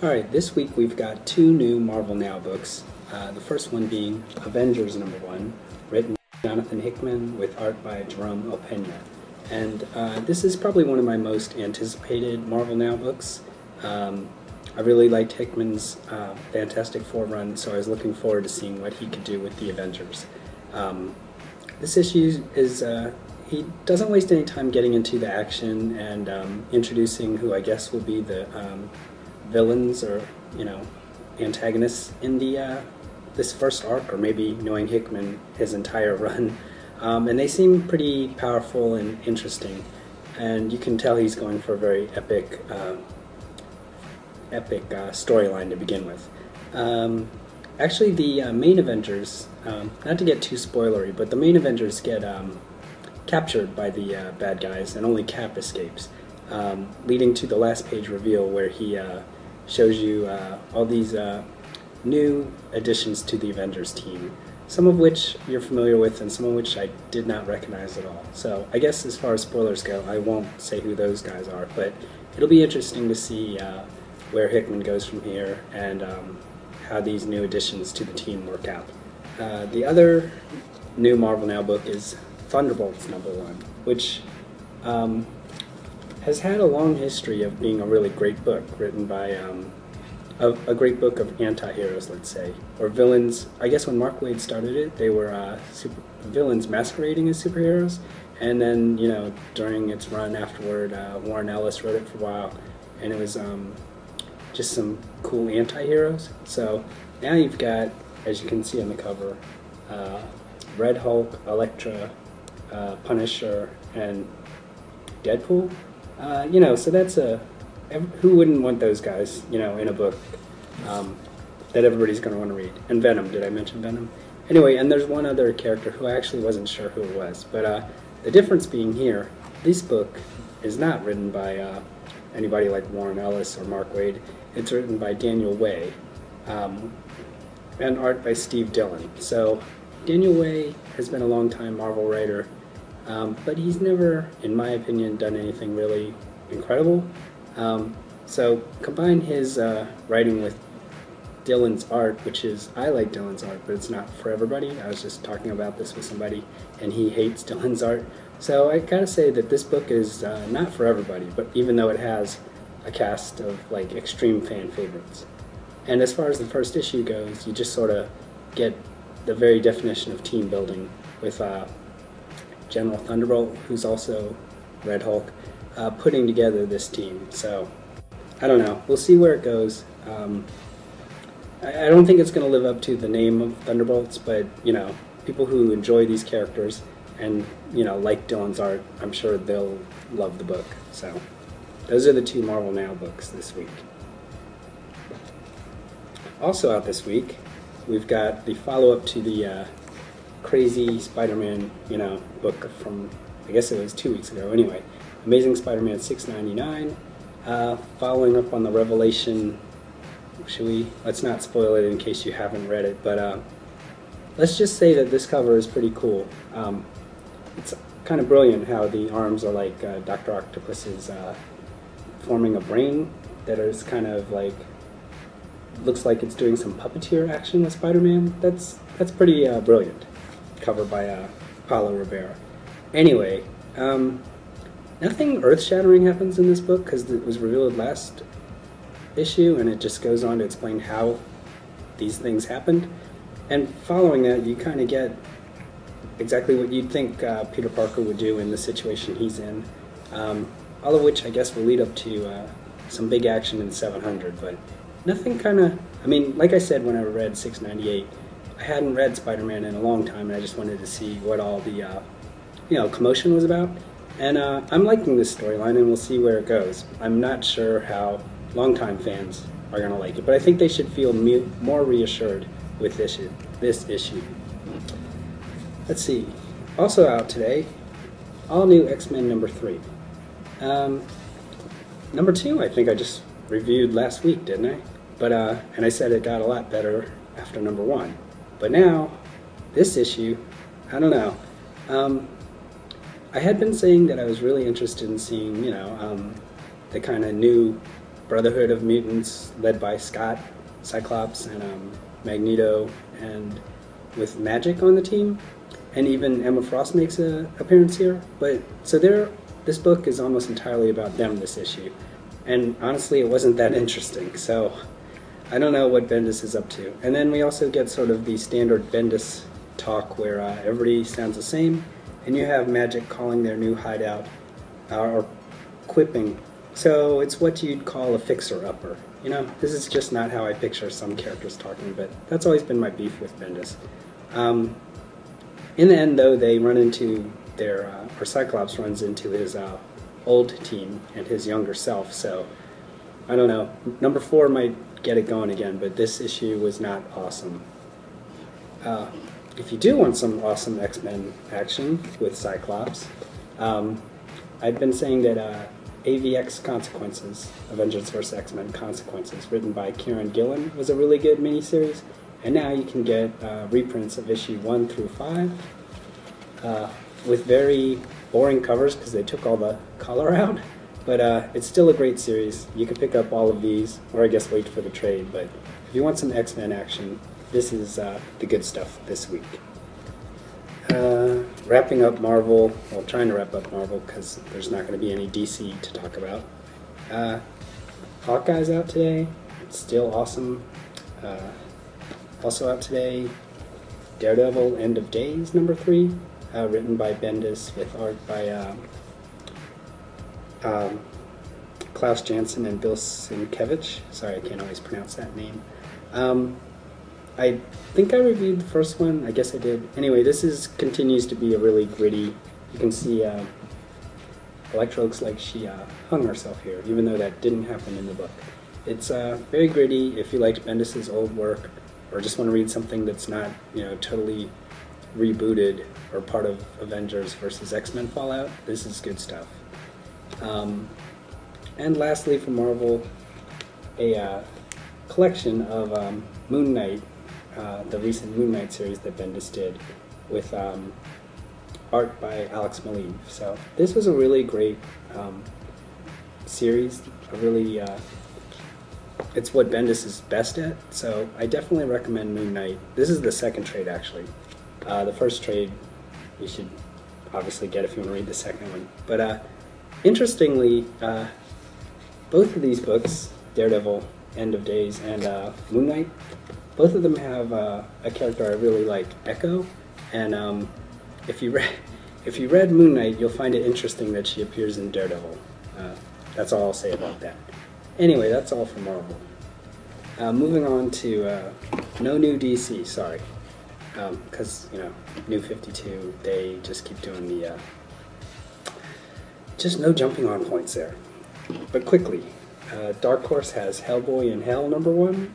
Alright, this week we've got two new Marvel Now books. The first one being Avengers #1, written by Jonathan Hickman with art by Jerome Opena. And this is probably one of my most anticipated Marvel Now books. I really liked Hickman's Fantastic Four run, so I was looking forward to seeing what he could do with the Avengers. This issue is, he doesn't waste any time getting into the action and introducing who I guess will be the villains or, antagonists in the this first arc, or maybe knowing Hickman his entire run. And they seem pretty powerful and interesting, and you can tell he's going for a very epic storyline to begin with. Actually, the main Avengers, not to get too spoilery, but the main Avengers get captured by the bad guys, and only Cap escapes, leading to the last page reveal where he shows you all these new additions to the Avengers team, some of which you're familiar with and some of which I did not recognize at all. So I guess as far as spoilers go, I won't say who those guys are, but it'll be interesting to see where Hickman goes from here and how these new additions to the team work out. The other new Marvel Now book is Thunderbolts #1, which has had a long history of being a really great book, written by a great book of anti-heroes, let's say, or villains. I guess when Mark Waid started it, they were villains masquerading as superheroes, and then, during its run afterward, Warren Ellis wrote it for a while, and it was just some cool anti-heroes. So now you've got, as you can see on the cover, Red Hulk, Elektra, Punisher, and Deadpool. So that's who wouldn't want those guys, in a book that everybody's going to want to read. And Venom, did I mention Venom? Anyway, and there's one other character who I actually wasn't sure who it was, but the difference being here, this book is not written by anybody like Warren Ellis or Mark Waid. It's written by Daniel Way, and art by Steve Dillon. So Daniel Way has been a long-time Marvel writer, but he's never, in my opinion, done anything really incredible. So combine his writing with Dillon's art, which is, I like Dillon's art, but it's not for everybody. I was just talking about this with somebody, and he hates Dillon's art. So I gotta say that this book is not for everybody, but even though it has a cast of extreme fan favorites. And as far as the first issue goes, you just sort of get the very definition of team building with General Thunderbolt, who's also Red Hulk, putting together this team. So I don't know, we'll see where it goes. I don't think it's going to live up to the name of Thunderbolts, but people who enjoy these characters and like Dillon's art, I'm sure they'll love the book. So those are the two Marvel Now books this week. Also out this week, we've got the follow-up to the crazy Spider-Man book from, I guess it was 2 weeks ago. Anyway, Amazing Spider-Man 699, following up on the Revelation. Let's not spoil it in case you haven't read it, but let's just say that this cover is pretty cool. It's kind of brilliant how the arms are like Dr. Octopus's forming a brain that is kind of looks like it's doing some puppeteer action with Spider-Man. That's pretty brilliant. Cover by Paulo Rivera. Anyway, nothing earth-shattering happens in this book because it was revealed last issue, and it just goes on to explain how these things happened. And following that, you kind of get exactly what you'd think Peter Parker would do in the situation he's in. All of which I guess will lead up to some big action in 700, but nothing like I said when I read 698, I hadn't read Spider-Man in a long time, and I just wanted to see what all the commotion was about. And I'm liking this storyline, and we'll see where it goes. I'm not sure how longtime fans are going to like it, but I think they should feel more reassured with this issue. Let's see. Also out today, all new X-Men #3. #2, I think I just reviewed last week, didn't I? But and I said it got a lot better after #1. But now, this issue, I don't know. I had been saying that I was really interested in seeing, the kind of new Brotherhood of Mutants led by Scott, Cyclops, and Magneto, and with Magic on the team, and even Emma Frost makes an appearance here. But so this book is almost entirely about them this issue, and honestly, it wasn't that interesting. So I don't know what Bendis is up to. And then we also get sort of the standard Bendis talk where everybody sounds the same, and you have Magic calling their new hideout or quipping. So it's what you'd call a fixer-upper. You know, this is just not how I picture some characters talking, but that's always been my beef with Bendis. In the end, though, they run into or Cyclops runs into his old team and his younger self, so I don't know. Number 4 might get it going again, but this issue was not awesome. If you do want some awesome X-Men action with Cyclops, I've been saying that AVX Consequences, Avengers vs. X-Men Consequences, written by Kieran Gillen, was a really good miniseries, and now you can get reprints of issue 1 through 5 with very boring covers because they took all the color out, but it's still a great series. You can pick up all of these, or I guess wait for the trade, but if you want some X-Men action, this is the good stuff this week. Wrapping up Marvel, well, trying to wrap up Marvel because there's not going to be any DC to talk about. Hawkeye's out today. It's still awesome. Also out today, Daredevil End of Days number 3, written by Bendis with art by Klaus Janson and Bill Sienkiewicz. Sorry, I can't always pronounce that name. I think I reviewed the first one. I guess I did. Anyway, this continues to be a really gritty. You can see Elektra looks like she hung herself here, even though that didn't happen in the book. It's very gritty. If you liked Bendis' old work, or just want to read something that's not, totally rebooted or part of Avengers vs. X-Men Fallout, this is good stuff. And lastly, from Marvel, a collection of Moon Knight. The recent Moon Knight series that Bendis did with art by Alex Maleev. So this was a really great series. It's what Bendis is best at, so I definitely recommend Moon Knight. This is the second trade, actually. The first trade you should obviously get if you want to read the second one. But interestingly, both of these books, Daredevil, End of Days, and Moon Knight, both of them have a character I really like, Echo, and if you read Moon Knight, you'll find it interesting that she appears in Daredevil. That's all I'll say about that. Anyway, that's all for Marvel. Moving on to no new DC, sorry, because New 52, they just keep doing the just no jumping on points there. But quickly. Dark Horse has Hellboy in Hell #1.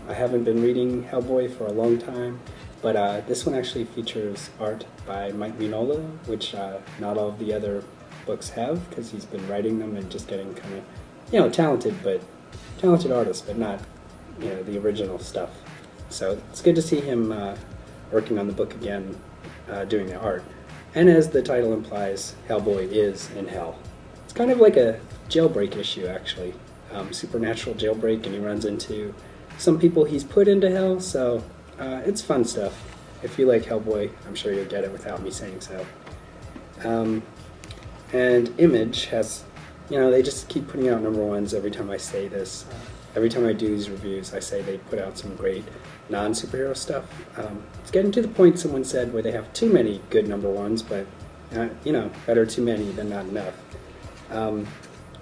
I haven't been reading Hellboy for a long time, but this one actually features art by Mignola, which not all of the other books have, because he's been writing them and just getting kind of, talented artist, but not, the original stuff. So it's good to see him working on the book again, doing the art. And as the title implies, Hellboy is in hell. It's kind of like a jailbreak issue, actually. Supernatural jailbreak, and he runs into some people he's put into hell, so it's fun stuff. If you like Hellboy, I'm sure you'll get it without me saying so. And Image has, they just keep putting out #1s every time I say this. Every time I do these reviews, I say they put out some great non-superhero stuff. It's getting to the point, someone said, where they have too many good #1s, but, better too many than not enough.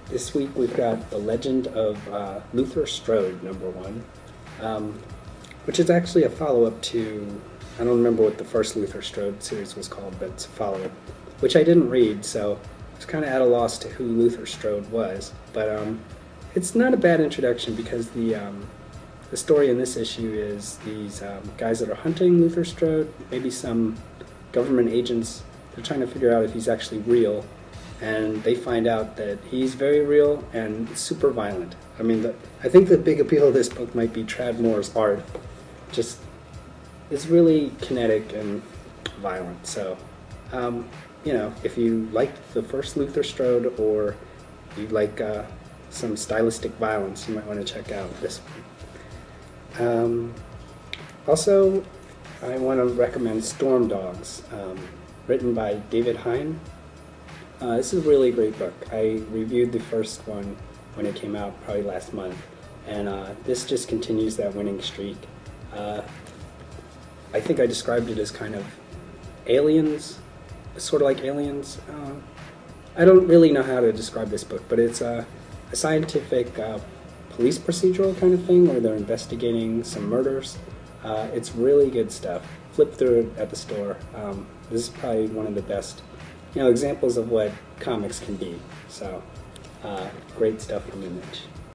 This week we've got The Legend of Luther Strode #1, which is actually a follow-up to, I don't remember what the first Luther Strode series was called, but it's a follow-up, which I didn't read, so I was kind of at a loss to who Luther Strode was. But it's not a bad introduction because the story in this issue is these guys that are hunting Luther Strode, maybe some government agents, they're trying to figure out if he's actually real. And they find out that he's very real and super violent. I mean, I think the big appeal of this book might be Tradd Moore's art. Just, it's really kinetic and violent. So, if you liked the first Luther Strode, or you like some stylistic violence. You might want to check out this one. Also, I want to recommend Storm Dogs, written by David Hein. This is a really great book. I reviewed the first one when it came out, probably last month, and this just continues that winning streak. I think I described it as kind of Aliens, sort of like Aliens. I don't really know how to describe this book, but it's a scientific police procedural kind of thing where they're investigating some murders. It's really good stuff. Flip through it at the store. This is probably one of the best, examples of what comics can be. So, great stuff from Image.